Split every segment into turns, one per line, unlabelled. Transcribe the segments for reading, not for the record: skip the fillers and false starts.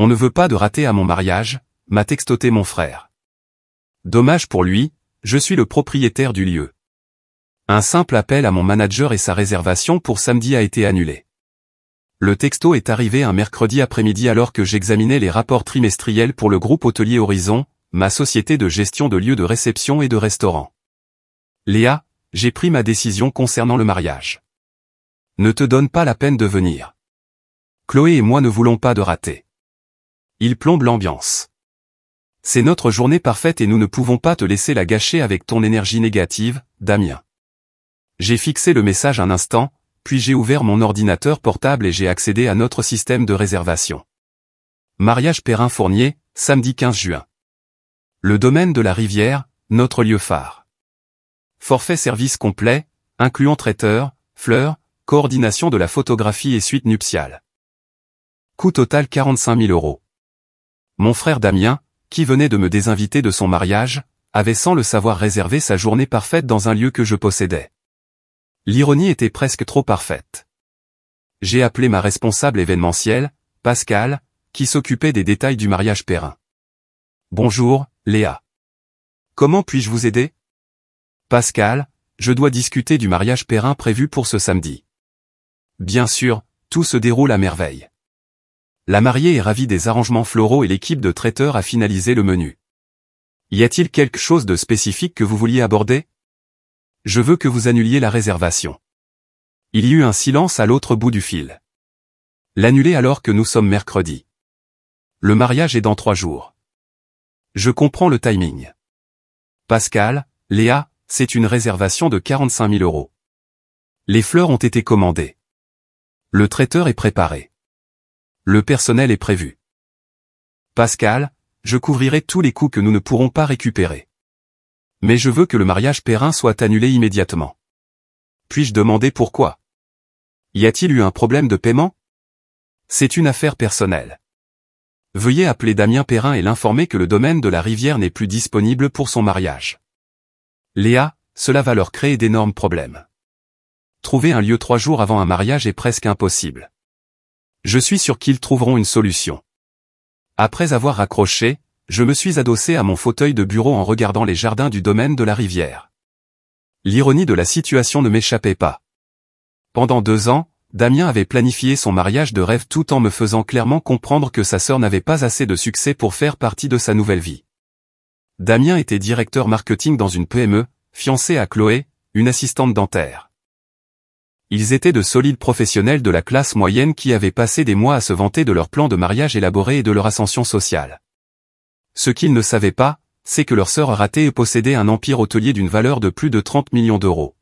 On ne veut pas de raté à mon mariage, m'a textoté mon frère. Dommage pour lui, je suis le propriétaire du lieu. Un simple appel à mon manager et sa réservation pour samedi a été annulé. Le texto est arrivé un mercredi après-midi alors que j'examinais les rapports trimestriels pour le groupe hôtelier Horizon, ma société de gestion de lieux de réception et de restaurants. Léa, j'ai pris ma décision concernant le mariage. Ne te donne pas la peine de venir. Chloé et moi ne voulons pas de raté. Il plombe l'ambiance. C'est notre journée parfaite et nous ne pouvons pas te laisser la gâcher avec ton énergie négative, Damien. J'ai fixé le message un instant, puis j'ai ouvert mon ordinateur portable et j'ai accédé à notre système de réservation. Mariage Perrin-Fournier, samedi 15 juin. Le domaine de la Rivière, notre lieu phare. Forfait service complet, incluant traiteur, fleurs, coordination de la photographie et suite nuptiale. Coût total 45 000 €. Mon frère Damien, qui venait de me désinviter de son mariage, avait sans le savoir réservé sa journée parfaite dans un lieu que je possédais. L'ironie était presque trop parfaite. J'ai appelé ma responsable événementielle, Pascal, qui s'occupait des détails du mariage Perrin. Bonjour, Léa. Comment puis-je vous aider? Pascal, je dois discuter du mariage Perrin prévu pour ce samedi. Bien sûr, tout se déroule à merveille. La mariée est ravie des arrangements floraux et l'équipe de traiteurs a finalisé le menu. Y a-t-il quelque chose de spécifique que vous vouliez aborder? Je veux que vous annuliez la réservation. Il y eut un silence à l'autre bout du fil. L'annuler alors que nous sommes mercredi. Le mariage est dans 3 jours. Je comprends le timing. Pascal, Léa, c'est une réservation de 45 000 €. Les fleurs ont été commandées. Le traiteur est préparé. Le personnel est prévu. Pascal, je couvrirai tous les coûts que nous ne pourrons pas récupérer. Mais je veux que le mariage Perrin soit annulé immédiatement. Puis-je demander pourquoi? Y a-t-il eu un problème de paiement? C'est une affaire personnelle. Veuillez appeler Damien Perrin et l'informer que le domaine de la Rivière n'est plus disponible pour son mariage. Léa, cela va leur créer d'énormes problèmes. Trouver un lieu 3 jours avant un mariage est presque impossible. Je suis sûr qu'ils trouveront une solution. Après avoir raccroché, je me suis adossé à mon fauteuil de bureau en regardant les jardins du domaine de la Rivière. L'ironie de la situation ne m'échappait pas. Pendant 2 ans, Damien avait planifié son mariage de rêve tout en me faisant clairement comprendre que sa sœur n'avait pas assez de succès pour faire partie de sa nouvelle vie. Damien était directeur marketing dans une PME, fiancé à Chloé, une assistante dentaire. Ils étaient de solides professionnels de la classe moyenne qui avaient passé des mois à se vanter de leur plan de mariage élaboré et de leur ascension sociale. Ce qu'ils ne savaient pas, c'est que leur sœur ratée possédait un empire hôtelier d'une valeur de plus de 30 millions €.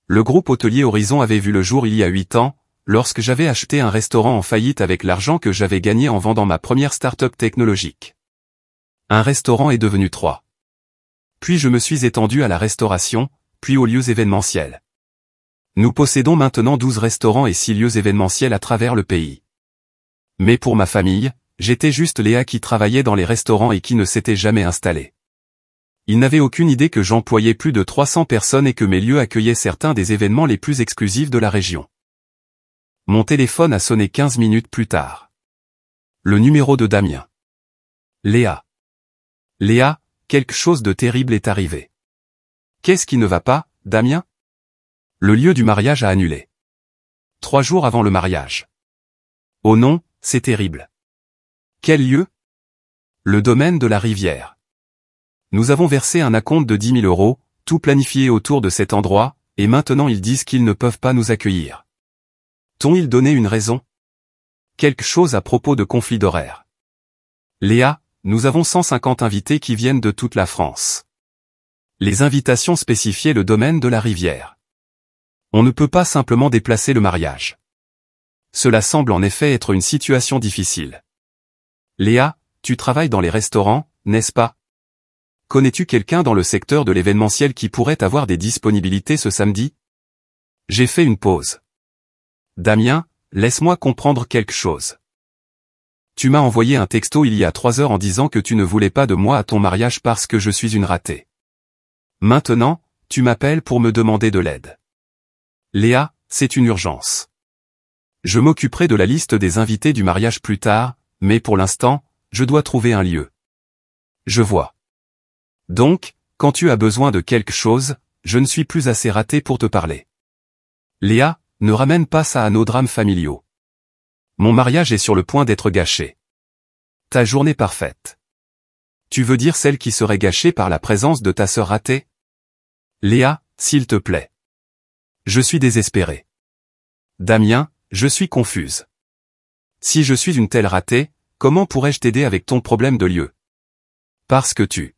Le groupe hôtelier Horizon avait vu le jour il y a 8 ans, lorsque j'avais acheté un restaurant en faillite avec l'argent que j'avais gagné en vendant ma première start-up technologique. Un restaurant est devenu 3. Puis je me suis étendu à la restauration, puis aux lieux événementiels. Nous possédons maintenant 12 restaurants et 6 lieux événementiels à travers le pays. Mais pour ma famille, j'étais juste Léa qui travaillait dans les restaurants et qui ne s'était jamais installée. Ils n'avaient aucune idée que j'employais plus de 300 personnes et que mes lieux accueillaient certains des événements les plus exclusifs de la région. Mon téléphone a sonné 15 minutes plus tard. Le numéro de Damien. Léa. Léa, quelque chose de terrible est arrivé. Qu'est-ce qui ne va pas, Damien? Le lieu du mariage a annulé. 3 jours avant le mariage. Oh non, c'est terrible. Quel lieu? Le domaine de la Rivière. Nous avons versé un acompte de 10 000 €, tout planifié autour de cet endroit, et maintenant ils disent qu'ils ne peuvent pas nous accueillir. T'ont-ils donné une raison? Quelque chose à propos de conflit d'horaire. Léa, nous avons 150 invités qui viennent de toute la France. Les invitations spécifiaient le domaine de la Rivière. On ne peut pas simplement déplacer le mariage. Cela semble en effet être une situation difficile. Léa, tu travailles dans les restaurants, n'est-ce pas? Connais-tu quelqu'un dans le secteur de l'événementiel qui pourrait avoir des disponibilités ce samedi? J'ai fait une pause. Damien, laisse-moi comprendre quelque chose. Tu m'as envoyé un texto il y a 3 heures en disant que tu ne voulais pas de moi à ton mariage parce que je suis une ratée. Maintenant, tu m'appelles pour me demander de l'aide. Léa, c'est une urgence. Je m'occuperai de la liste des invités du mariage plus tard, mais pour l'instant, je dois trouver un lieu. Je vois. Donc, quand tu as besoin de quelque chose, je ne suis plus assez raté pour te parler. Léa, ne ramène pas ça à nos drames familiaux. Mon mariage est sur le point d'être gâché. Ta journée parfaite. Tu veux dire celle qui serait gâchée par la présence de ta sœur ratée? Léa, s'il te plaît. Je suis désespéré. Damien, je suis confuse. Si je suis une telle ratée, comment pourrais-je t'aider avec ton problème de lieu? Parce que tu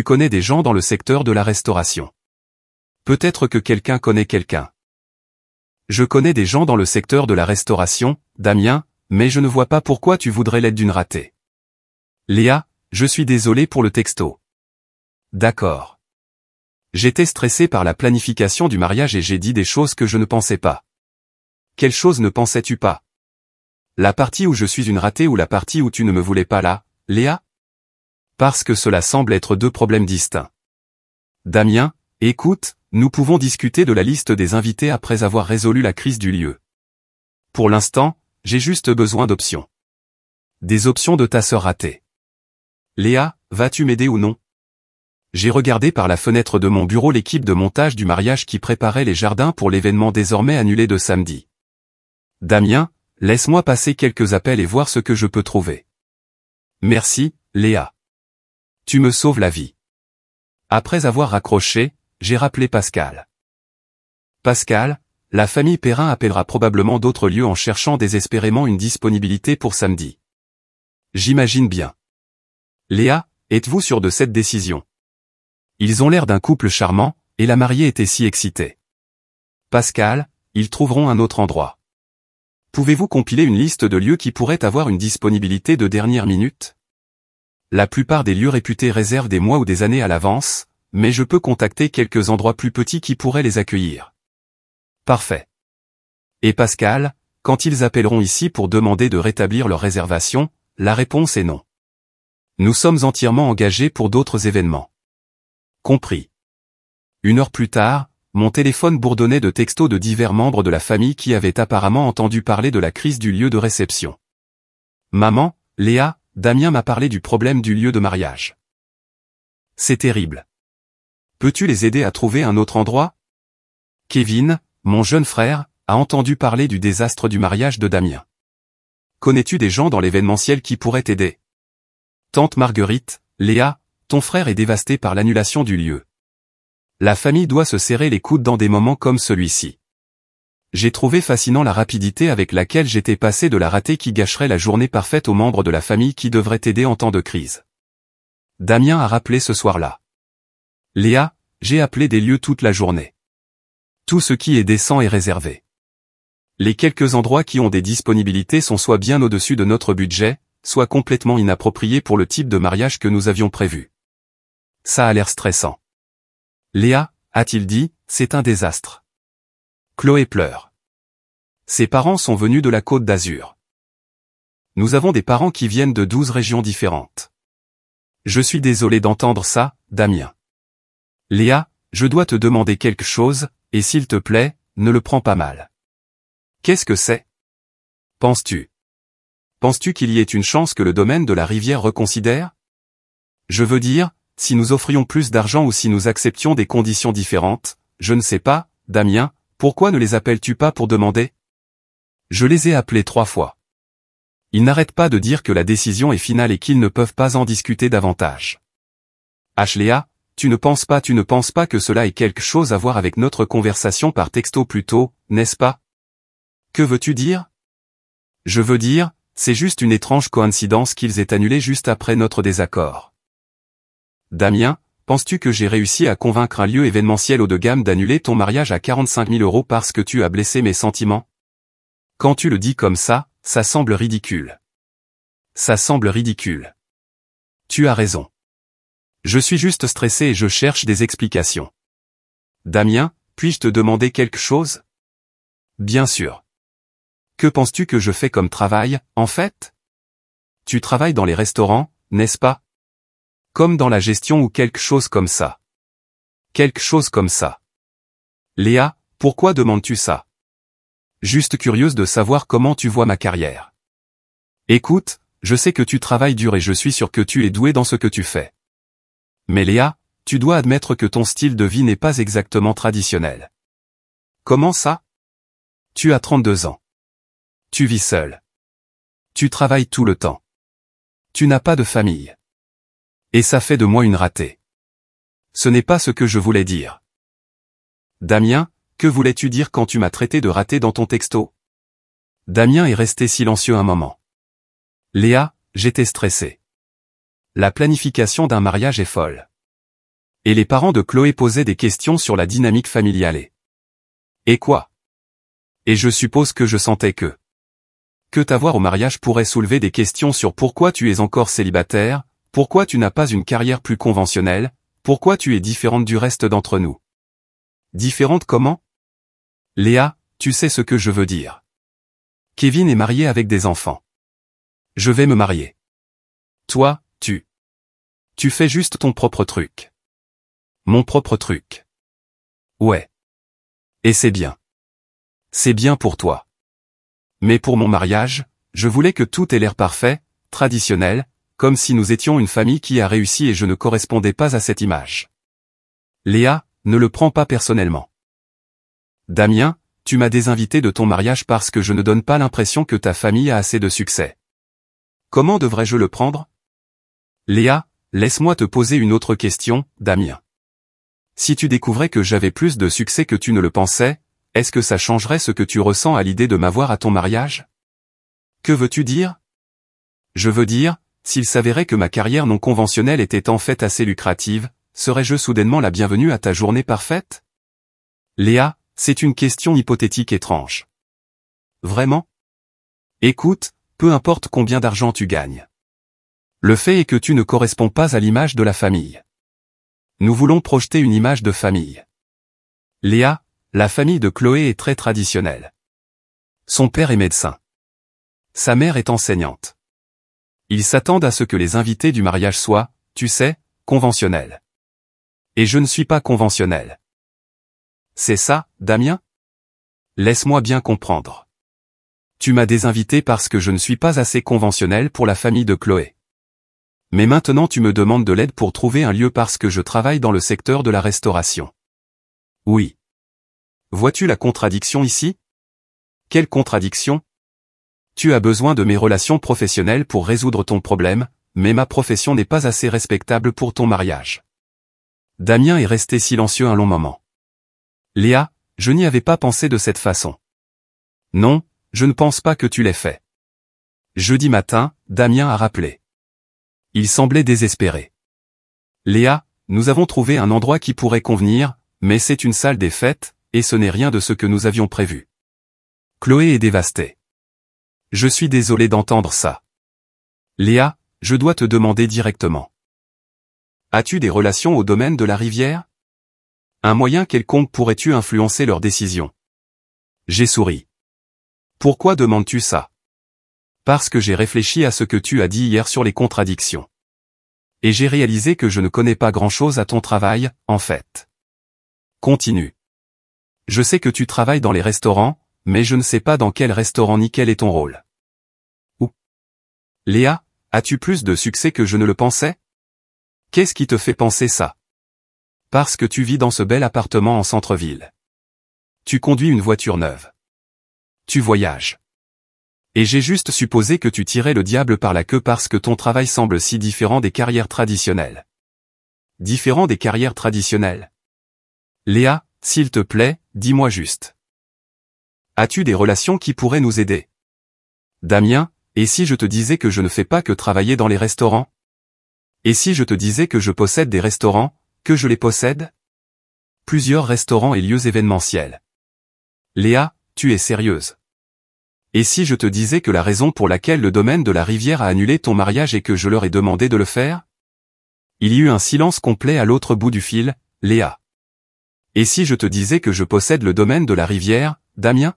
connais des gens dans le secteur de la restauration. Peut-être que quelqu'un connaît quelqu'un. Je connais des gens dans le secteur de la restauration, Damien, mais je ne vois pas pourquoi tu voudrais l'aide d'une ratée. Léa, je suis désolé pour le texto. D'accord. J'étais stressé par la planification du mariage et j'ai dit des choses que je ne pensais pas. Quelles choses ne pensais-tu pas? La partie où je suis une ratée ou la partie où tu ne me voulais pas là, Léa? Parce que cela semble être deux problèmes distincts. Damien, écoute, nous pouvons discuter de la liste des invités après avoir résolu la crise du lieu. Pour l'instant, j'ai juste besoin d'options. Des options de ta sœur ratée. Léa, vas-tu m'aider ou non? J'ai regardé par la fenêtre de mon bureau l'équipe de montage du mariage qui préparait les jardins pour l'événement désormais annulé de samedi. Damien, laisse-moi passer quelques appels et voir ce que je peux trouver. Merci, Léa. Tu me sauves la vie. Après avoir raccroché, j'ai rappelé Pascal. Pascal, la famille Perrin appellera probablement d'autres lieux en cherchant désespérément une disponibilité pour samedi. J'imagine bien. Léa, êtes-vous sûre de cette décision? Ils ont l'air d'un couple charmant, et la mariée était si excitée. Pascal, ils trouveront un autre endroit. Pouvez-vous compiler une liste de lieux qui pourraient avoir une disponibilité de dernière minute? La plupart des lieux réputés réservent des mois ou des années à l'avance, mais je peux contacter quelques endroits plus petits qui pourraient les accueillir. Parfait. Et Pascal, quand ils appelleront ici pour demander de rétablir leur réservation, la réponse est non. Nous sommes entièrement engagés pour d'autres événements. Compris. 1 heure plus tard, mon téléphone bourdonnait de textos de divers membres de la famille qui avaient apparemment entendu parler de la crise du lieu de réception. Maman, Léa, Damien m'a parlé du problème du lieu de mariage. C'est terrible. Peux-tu les aider à trouver un autre endroit? Kevin, mon jeune frère, a entendu parler du désastre du mariage de Damien. Connais-tu des gens dans l'événementiel qui pourraient t'aider? Tante Marguerite, Léa, ton frère est dévasté par l'annulation du lieu. La famille doit se serrer les coudes dans des moments comme celui-ci. J'ai trouvé fascinant la rapidité avec laquelle j'étais passé de la ratée qui gâcherait la journée parfaite aux membres de la famille qui devraient t'aider en temps de crise. Damien a rappelé ce soir-là. Léa, j'ai appelé des lieux toute la journée. Tout ce qui est décent est réservé. Les quelques endroits qui ont des disponibilités sont soit bien au-dessus de notre budget, soit complètement inappropriés pour le type de mariage que nous avions prévu. Ça a l'air stressant. Léa, a-t-il dit, c'est un désastre. Chloé pleure. Ses parents sont venus de la Côte d'Azur. Nous avons des parents qui viennent de 12 régions différentes. Je suis désolé d'entendre ça, Damien. Léa, je dois te demander quelque chose, et s'il te plaît, ne le prends pas mal. Qu'est-ce que c'est? Penses-tu qu'il y ait une chance que le domaine de la rivière reconsidère? Je veux dire, si nous offrions plus d'argent ou si nous acceptions des conditions différentes, je ne sais pas, Damien, pourquoi ne les appelles-tu pas pour demander? Je les ai appelés 3 fois. Ils n'arrêtent pas de dire que la décision est finale et qu'ils ne peuvent pas en discuter davantage. Léa, tu ne penses pas que cela ait quelque chose à voir avec notre conversation par texto plus tôt, n'est-ce pas? Que veux-tu dire? Je veux dire, c'est juste une étrange coïncidence qu'ils aient annulé juste après notre désaccord. Damien, penses-tu que j'ai réussi à convaincre un lieu événementiel haut de gamme d'annuler ton mariage à 45 000 € parce que tu as blessé mes sentiments? Quand tu le dis comme ça semble ridicule. Ça semble ridicule. Tu as raison. Je suis juste stressé et je cherche des explications. Damien, puis-je te demander quelque chose? Bien sûr. Que penses-tu que je fais comme travail, en fait? Tu travailles dans les restaurants, n'est-ce pas? Comme dans la gestion ou quelque chose comme ça. Quelque chose comme ça. Léa, pourquoi demandes-tu ça? Juste curieuse de savoir comment tu vois ma carrière. Écoute, je sais que tu travailles dur et je suis sûr que tu es doué dans ce que tu fais. Mais Léa, tu dois admettre que ton style de vie n'est pas exactement traditionnel. Comment ça? Tu as 32 ans. Tu vis seul. Tu travailles tout le temps. Tu n'as pas de famille. Et ça fait de moi une ratée. Ce n'est pas ce que je voulais dire. Damien, que voulais-tu dire quand tu m'as traité de raté dans ton texto? Damien est resté silencieux un moment. Léa, j'étais stressé. La planification d'un mariage est folle. Et les parents de Chloé posaient des questions sur la dynamique familiale. Et quoi? Et je suppose que je sentais que t'avoir au mariage pourrait soulever des questions sur pourquoi tu es encore célibataire, pourquoi tu n'as pas une carrière plus conventionnelle, pourquoi tu es différente du reste d'entre nous. Différente comment? Léa, tu sais ce que je veux dire. Kevin est marié avec des enfants. Je vais me marier. Toi, tu fais juste ton propre truc. Mon propre truc. Ouais. Et c'est bien. C'est bien pour toi. Mais pour mon mariage, je voulais que tout ait l'air parfait, traditionnel, comme si nous étions une famille qui a réussi et je ne correspondais pas à cette image. Léa, ne le prends pas personnellement. Damien, tu m'as désinvité de ton mariage parce que je ne donne pas l'impression que ta famille a assez de succès. Comment devrais-je le prendre? Léa, laisse-moi te poser une autre question, Damien. Si tu découvrais que j'avais plus de succès que tu ne le pensais, est-ce que ça changerait ce que tu ressens à l'idée de m'avoir à ton mariage? Que veux-tu dire? Je veux dire, s'il s'avérait que ma carrière non conventionnelle était en fait assez lucrative, serais-je soudainement la bienvenue à ta journée parfaite? Léa, c'est une question hypothétique étrange. Vraiment? Écoute, peu importe combien d'argent tu gagnes. Le fait est que tu ne corresponds pas à l'image de la famille. Nous voulons projeter une image de famille. Léa, la famille de Chloé est très traditionnelle. Son père est médecin. Sa mère est enseignante. Ils s'attendent à ce que les invités du mariage soient, tu sais, conventionnels. Et je ne suis pas conventionnel. C'est ça, Damien? Laisse-moi bien comprendre. Tu m'as désinvité parce que je ne suis pas assez conventionnel pour la famille de Chloé. Mais maintenant tu me demandes de l'aide pour trouver un lieu parce que je travaille dans le secteur de la restauration. Oui. Vois-tu la contradiction ici? Quelle contradiction? Tu as besoin de mes relations professionnelles pour résoudre ton problème, mais ma profession n'est pas assez respectable pour ton mariage. Damien est resté silencieux un long moment. Léa, je n'y avais pas pensé de cette façon. Non, je ne pense pas que tu l'aies fait. Jeudi matin, Damien a rappelé. Il semblait désespéré. Léa, nous avons trouvé un endroit qui pourrait convenir, mais c'est une salle des fêtes, et ce n'est rien de ce que nous avions prévu. Chloé est dévastée. Je suis désolé d'entendre ça. Léa, je dois te demander directement. As-tu des relations au domaine de la rivière? Un moyen quelconque pourrais-tu influencer leurs décisions? J'ai souri. Pourquoi demandes-tu ça? Parce que j'ai réfléchi à ce que tu as dit hier sur les contradictions. Et j'ai réalisé que je ne connais pas grand-chose à ton travail, en fait. Continue. Je sais que tu travailles dans les restaurants, mais je ne sais pas dans quel restaurant ni quel est ton rôle. Où? Léa, as-tu plus de succès que je ne le pensais? Qu'est-ce qui te fait penser ça? Parce que tu vis dans ce bel appartement en centre-ville. Tu conduis une voiture neuve. Tu voyages. Et j'ai juste supposé que tu tirais le diable par la queue parce que ton travail semble si différent des carrières traditionnelles. Différent des carrières traditionnelles? Léa, s'il te plaît, dis-moi juste. As-tu des relations qui pourraient nous aider? Damien, et si je te disais que je ne fais pas que travailler dans les restaurants? Et si je te disais que je possède des restaurants, que je les possède? Plusieurs restaurants et lieux événementiels. Léa, tu es sérieuse? Et si je te disais que la raison pour laquelle le domaine de la rivière a annulé ton mariage et que je leur ai demandé de le faire? Il y eut un silence complet à l'autre bout du fil, Léa. Et si je te disais que je possède le domaine de la rivière, Damien?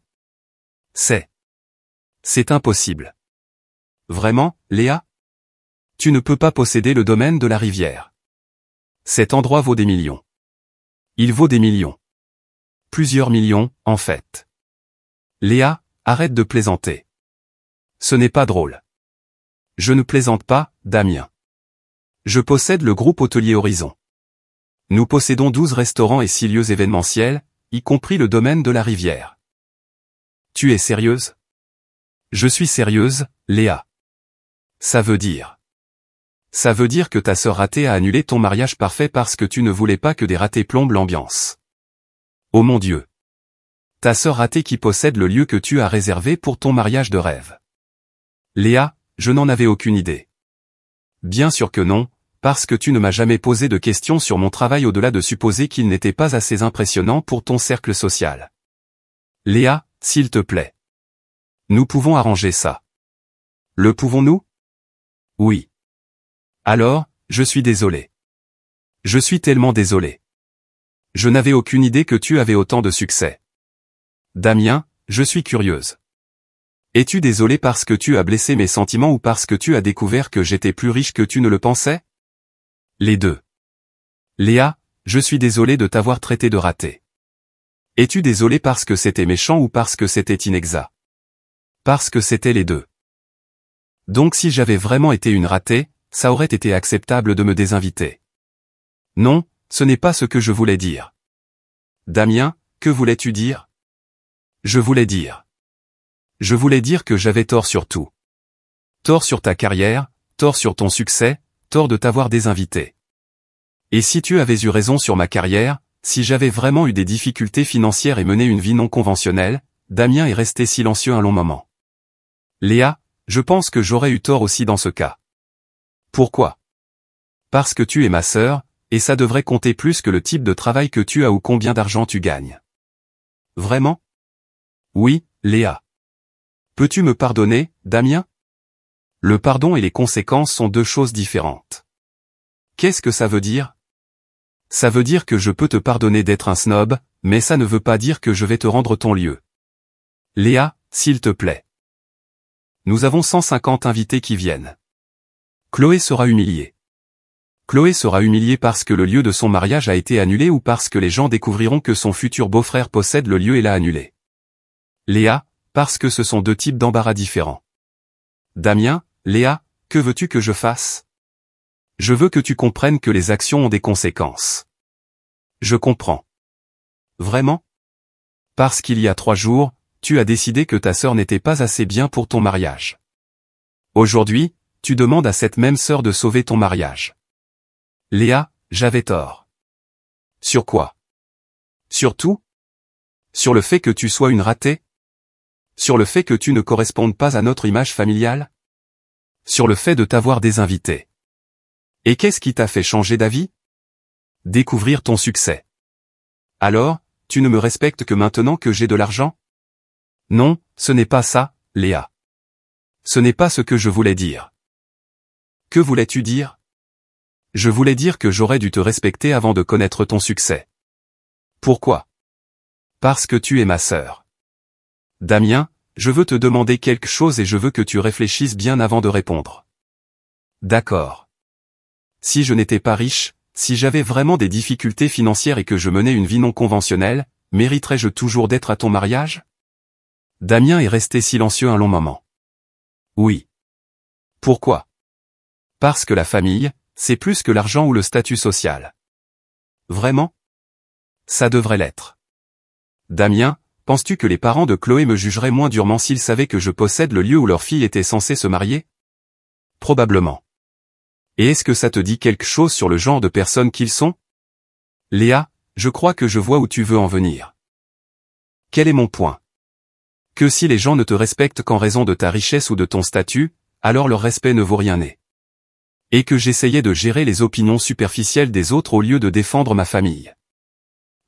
C'est impossible. Vraiment, Léa? Tu ne peux pas posséder le domaine de la rivière. Cet endroit vaut des millions. Il vaut des millions. Plusieurs millions, en fait. Léa, arrête de plaisanter. Ce n'est pas drôle. Je ne plaisante pas, Damien. Je possède le groupe hôtelier Horizon. Nous possédons 12 restaurants et 6 lieux événementiels, y compris le domaine de la rivière. Tu es sérieuse? Je suis sérieuse, Léa. Ça veut dire que ta sœur ratée a annulé ton mariage parfait parce que tu ne voulais pas que des ratés plombent l'ambiance. Oh mon Dieu. Ta sœur ratée qui possède le lieu que tu as réservé pour ton mariage de rêve. Léa, je n'en avais aucune idée. Bien sûr que non, parce que tu ne m'as jamais posé de questions sur mon travail au-delà de supposer qu'il n'était pas assez impressionnant pour ton cercle social. Léa, s'il te plaît. Nous pouvons arranger ça. Le pouvons-nous? Oui. Alors, je suis désolé. Je suis tellement désolé. Je n'avais aucune idée que tu avais autant de succès. Damien, je suis curieuse. Es-tu désolé parce que tu as blessé mes sentiments ou parce que tu as découvert que j'étais plus riche que tu ne le pensais? Les deux. Léa, je suis désolé de t'avoir traité de raté. Es-tu désolé parce que c'était méchant ou parce que c'était inexact? Parce que c'était les deux. Donc si j'avais vraiment été une ratée, ça aurait été acceptable de me désinviter. Non, ce n'est pas ce que je voulais dire. Damien, que voulais-tu dire? Je voulais dire que j'avais tort sur tout. Tort sur ta carrière, tort sur ton succès, tort de t'avoir désinvité. Et si tu avais eu raison sur ma carrière, si j'avais vraiment eu des difficultés financières et mené une vie non conventionnelle, Damien est resté silencieux un long moment. Léa, je pense que j'aurais eu tort aussi dans ce cas. Pourquoi? Parce que tu es ma sœur, et ça devrait compter plus que le type de travail que tu as ou combien d'argent tu gagnes. Vraiment? Oui, Léa. Peux-tu me pardonner, Damien? Le pardon et les conséquences sont deux choses différentes. Qu'est-ce que ça veut dire? Ça veut dire que je peux te pardonner d'être un snob, mais ça ne veut pas dire que je vais te rendre ton lieu. Léa, s'il te plaît. Nous avons 150 invités qui viennent. Chloé sera humiliée. Chloé sera humiliée parce que le lieu de son mariage a été annulé ou parce que les gens découvriront que son futur beau-frère possède le lieu et l'a annulé. Léa, parce que ce sont deux types d'embarras différents. Damien, Léa, que veux-tu que je fasse? Je veux que tu comprennes que les actions ont des conséquences. Je comprends. Vraiment? Parce qu'il y a 3 jours, tu as décidé que ta sœur n'était pas assez bien pour ton mariage. Aujourd'hui, tu demandes à cette même sœur de sauver ton mariage. Léa, j'avais tort. Sur quoi? Sur tout? Sur le fait que tu sois une ratée? Sur le fait que tu ne correspondes pas à notre image familiale? Sur le fait de t'avoir désinvité. Et qu'est-ce qui t'a fait changer d'avis? Découvrir ton succès. Alors, tu ne me respectes que maintenant que j'ai de l'argent? Non, ce n'est pas ça, Léa. Ce n'est pas ce que je voulais dire. Que voulais-tu dire? Je voulais dire que j'aurais dû te respecter avant de connaître ton succès. Pourquoi? Parce que tu es ma sœur. Damien, je veux te demander quelque chose et je veux que tu réfléchisses bien avant de répondre. D'accord. Si je n'étais pas riche, si j'avais vraiment des difficultés financières et que je menais une vie non conventionnelle, mériterais-je toujours d'être à ton mariage? Damien est resté silencieux un long moment. Oui. Pourquoi? Parce que la famille, c'est plus que l'argent ou le statut social. Vraiment? Ça devrait l'être. Damien, penses-tu que les parents de Chloé me jugeraient moins durement s'ils savaient que je possède le lieu où leur fille était censée se marier? Probablement. Et est-ce que ça te dit quelque chose sur le genre de personnes qu'ils sont? Léa, je crois que je vois où tu veux en venir. Quel est mon point? Que si les gens ne te respectent qu'en raison de ta richesse ou de ton statut, alors leur respect ne vaut rien. Et que j'essayais de gérer les opinions superficielles des autres au lieu de défendre ma famille.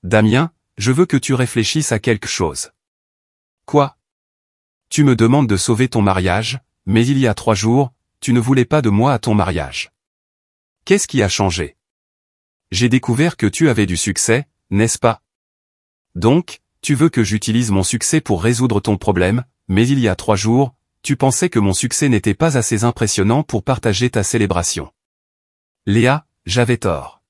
Damien, je veux que tu réfléchisses à quelque chose. Quoi? Tu me demandes de sauver ton mariage, mais il y a 3 jours, tu ne voulais pas de moi à ton mariage. Qu'est-ce qui a changé? J'ai découvert que tu avais du succès, n'est-ce pas? Donc, tu veux que j'utilise mon succès pour résoudre ton problème, mais il y a 3 jours, tu pensais que mon succès n'était pas assez impressionnant pour partager ta célébration. Léa, j'avais tort.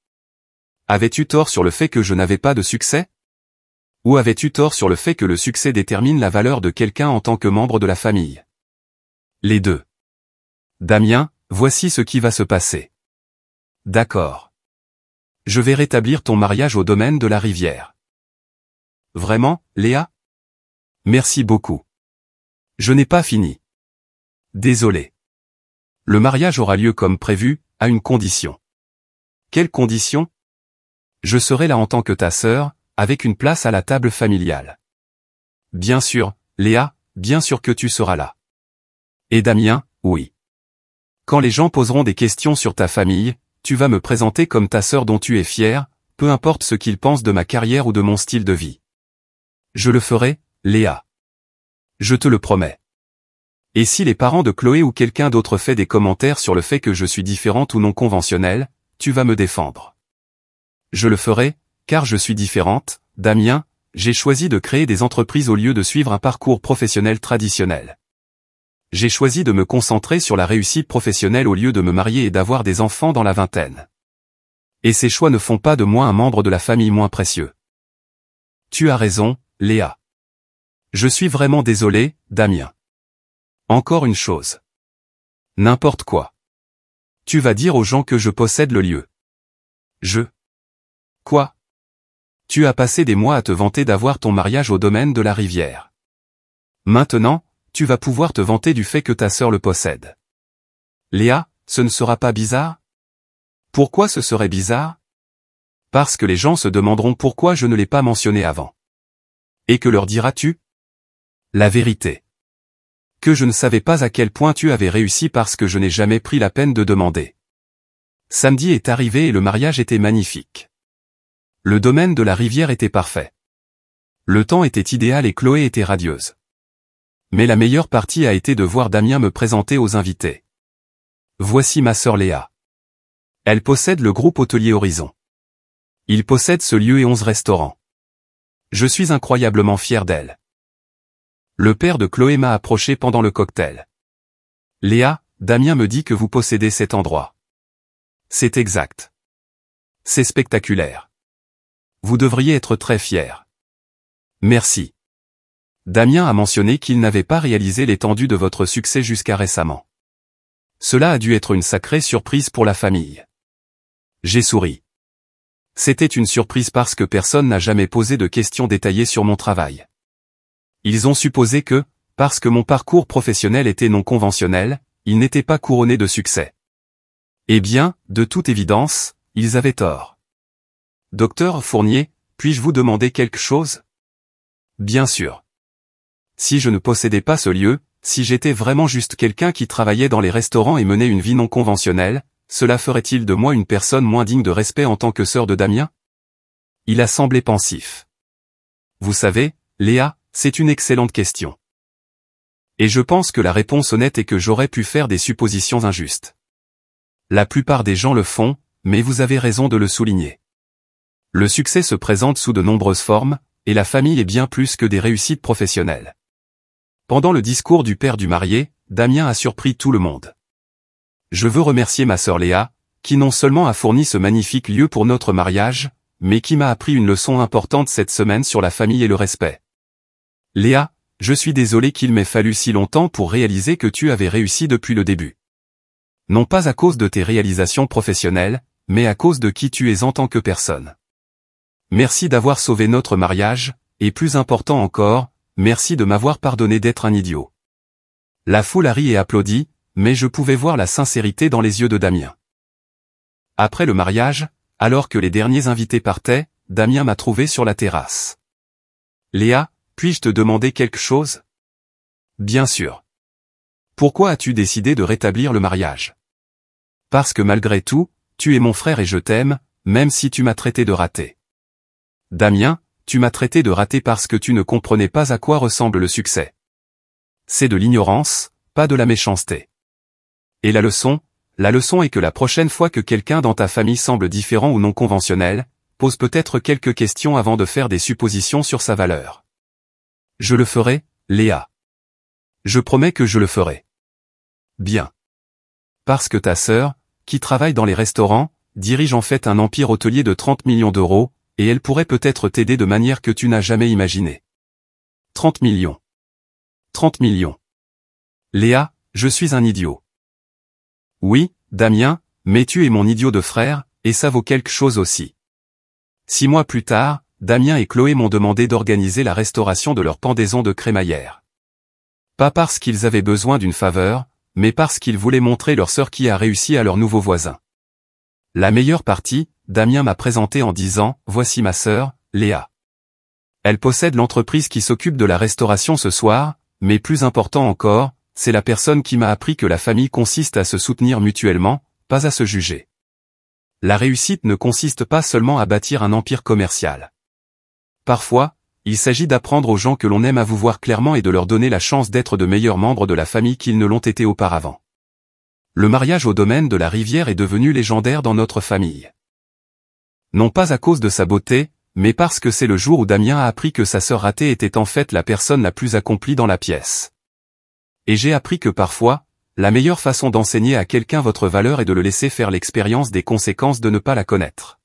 Avais-tu tort sur le fait que je n'avais pas de succès? Ou avais-tu tort sur le fait que le succès détermine la valeur de quelqu'un en tant que membre de la famille? Les deux. Damien, voici ce qui va se passer. D'accord. Je vais rétablir ton mariage au domaine de la rivière. Vraiment, Léa? Merci beaucoup. Je n'ai pas fini. Désolé. Le mariage aura lieu comme prévu, à une condition. Quelle condition? Je serai là en tant que ta sœur, avec une place à la table familiale. Bien sûr, Léa, bien sûr que tu seras là. Et Damien, oui. Quand les gens poseront des questions sur ta famille, tu vas me présenter comme ta sœur dont tu es fière, peu importe ce qu'ils pensent de ma carrière ou de mon style de vie. Je le ferai, Léa. Je te le promets. Et si les parents de Chloé ou quelqu'un d'autre fait des commentaires sur le fait que je suis différente ou non conventionnelle, tu vas me défendre. Je le ferai, car je suis différente, Damien, j'ai choisi de créer des entreprises au lieu de suivre un parcours professionnel traditionnel. J'ai choisi de me concentrer sur la réussite professionnelle au lieu de me marier et d'avoir des enfants dans la vingtaine. Et ces choix ne font pas de moi un membre de la famille moins précieux. Tu as raison, Léa. Je suis vraiment désolé, Damien. Encore une chose. N'importe quoi. Tu vas dire aux gens que je possède le lieu. Quoi? Tu as passé des mois à te vanter d'avoir ton mariage au domaine de la rivière. Maintenant, tu vas pouvoir te vanter du fait que ta sœur le possède. Léa, ce ne sera pas bizarre? Pourquoi ce serait bizarre? Parce que les gens se demanderont pourquoi je ne l'ai pas mentionné avant. Et que leur diras-tu? La vérité. Que je ne savais pas à quel point tu avais réussi parce que je n'ai jamais pris la peine de demander. Samedi est arrivé et le mariage était magnifique. Le domaine de la rivière était parfait. Le temps était idéal et Chloé était radieuse. Mais la meilleure partie a été de voir Damien me présenter aux invités. Voici ma sœur Léa. Elle possède le groupe hôtelier Horizon. Il possède ce lieu et 11 restaurants. Je suis incroyablement fier d'elle. Le père de Chloé m'a approché pendant le cocktail. Léa, Damien me dit que vous possédez cet endroit. C'est exact. C'est spectaculaire. Vous devriez être très fier. Merci. Damien a mentionné qu'il n'avait pas réalisé l'étendue de votre succès jusqu'à récemment. Cela a dû être une sacrée surprise pour la famille. J'ai souri. C'était une surprise parce que personne n'a jamais posé de questions détaillées sur mon travail. Ils ont supposé que, parce que mon parcours professionnel était non conventionnel, il n'était pas couronné de succès. Eh bien, de toute évidence, ils avaient tort. Docteur Fournier, puis-je vous demander quelque chose? Bien sûr. Si je ne possédais pas ce lieu, si j'étais vraiment juste quelqu'un qui travaillait dans les restaurants et menait une vie non conventionnelle, cela ferait-il de moi une personne moins digne de respect en tant que sœur de Damien? Il a semblé pensif. Vous savez, Léa, c'est une excellente question. Et je pense que la réponse honnête est que j'aurais pu faire des suppositions injustes. La plupart des gens le font, mais vous avez raison de le souligner. Le succès se présente sous de nombreuses formes, et la famille est bien plus que des réussites professionnelles. Pendant le discours du père du marié, Damien a surpris tout le monde. Je veux remercier ma sœur Léa, qui non seulement a fourni ce magnifique lieu pour notre mariage, mais qui m'a appris une leçon importante cette semaine sur la famille et le respect. Léa, je suis désolé qu'il m'ait fallu si longtemps pour réaliser que tu avais réussi depuis le début. Non pas à cause de tes réalisations professionnelles, mais à cause de qui tu es en tant que personne. Merci d'avoir sauvé notre mariage, et plus important encore, merci de m'avoir pardonné d'être un idiot. La foule a ri et applaudi, mais je pouvais voir la sincérité dans les yeux de Damien. Après le mariage, alors que les derniers invités partaient, Damien m'a trouvé sur la terrasse. Léa, puis-je te demander quelque chose? Bien sûr. Pourquoi as-tu décidé de rétablir le mariage? Parce que malgré tout, tu es mon frère et je t'aime, même si tu m'as traité de raté. Damien, tu m'as traité de raté parce que tu ne comprenais pas à quoi ressemble le succès. C'est de l'ignorance, pas de la méchanceté. Et la leçon est que la prochaine fois que quelqu'un dans ta famille semble différent ou non conventionnel, pose peut-être quelques questions avant de faire des suppositions sur sa valeur. Je le ferai, Léa. Je promets que je le ferai. Bien. Parce que ta sœur, qui travaille dans les restaurants, dirige en fait un empire hôtelier de 30 millions d'euros, et elle pourrait peut-être t'aider de manière que tu n'as jamais imaginée. 30 millions. 30 millions. Léa, je suis un idiot. Oui, Damien, mais tu es mon idiot de frère, et ça vaut quelque chose aussi. 6 mois plus tard, Damien et Chloé m'ont demandé d'organiser la restauration de leur pendaison de crémaillère. Pas parce qu'ils avaient besoin d'une faveur, mais parce qu'ils voulaient montrer leur sœur qui a réussi à leur nouveau voisin. La meilleure partie, Damien m'a présenté en disant « Voici ma sœur, Léa. Elle possède l'entreprise qui s'occupe de la restauration ce soir, mais plus important encore, c'est la personne qui m'a appris que la famille consiste à se soutenir mutuellement, pas à se juger. La réussite ne consiste pas seulement à bâtir un empire commercial. Parfois, il s'agit d'apprendre aux gens que l'on aime à vous voir clairement et de leur donner la chance d'être de meilleurs membres de la famille qu'ils ne l'ont été auparavant. Le mariage au domaine de la rivière est devenu légendaire dans notre famille. Non pas à cause de sa beauté, mais parce que c'est le jour où Damien a appris que sa sœur ratée était en fait la personne la plus accomplie dans la pièce. Et j'ai appris que parfois, la meilleure façon d'enseigner à quelqu'un votre valeur est de le laisser faire l'expérience des conséquences de ne pas la connaître.